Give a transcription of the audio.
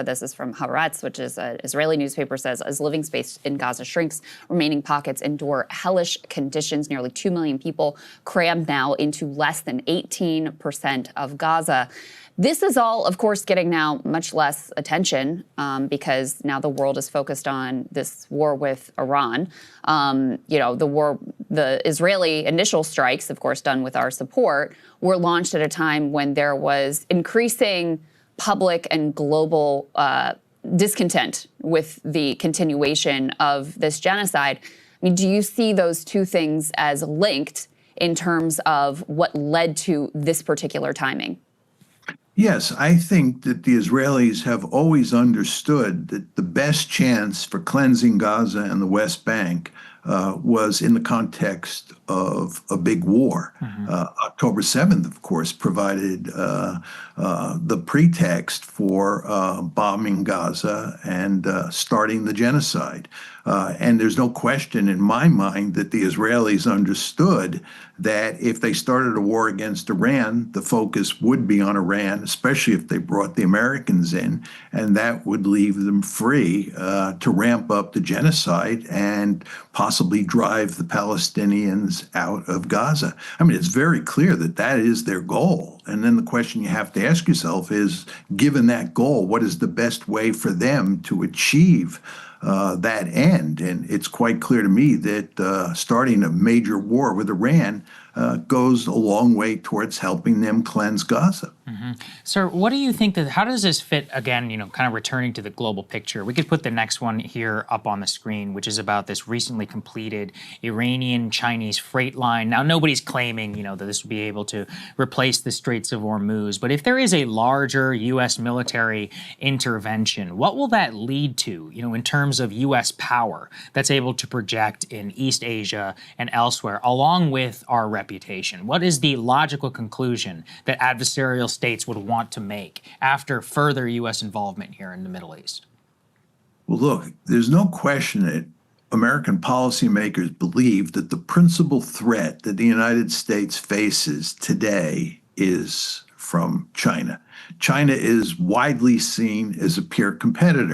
This is from Haaretz, which is an Israeli newspaper, says, as living space in Gaza shrinks, remaining pockets endure hellish conditions. Nearly 2 million people crammed now into less than 18% of Gaza. This is all, of course, getting now much less attention because now the world is focused on this war with Iran. The Israeli initial strikes, of course, done with our support, were launched at a time when there was increasing public and global discontent with the continuation of this genocide. I mean, do you see those two things as linked in terms of what led to this particular timing? Yes, I think that the Israelis have always understood that the best chance for cleansing Gaza and the West Bank was in the context of a big war. October 7th, of course, provided the pretext for bombing Gaza and starting the genocide. And there's no question in my mind that the Israelis understood that if they started a war against Iran, the focus would be on Iran, especially if they brought the Americans in, and that would leave them free to ramp up the genocide and possibly drive the Palestinians out of Gaza. I mean, it's very clear that that is their goal. And then the question you have to ask yourself is, given that goal, what is the best way for them to achieve that end? And it's quite clear to me that starting a major war with Iran goes a long way towards helping them cleanse Gaza. Sir, what do you think how does this fit, again, kind of returning to the global picture? We could put the next one here up on the screen, which is about this recently completed Iranian-Chinese freight line. Now, nobody's claiming, that this would be able to replace the Straits of Hormuz, but if there is a larger U.S. military intervention, what will that lead to, in terms of U.S. power that's able to project in East Asia and elsewhere, along with our reputation? What is the logical conclusion that adversarial states would want to make after further U.S. involvement here in the Middle East? Well, look, there's no question that American policymakers believe that the principal threat that the United States faces today is from China. China is widely seen as a peer competitor.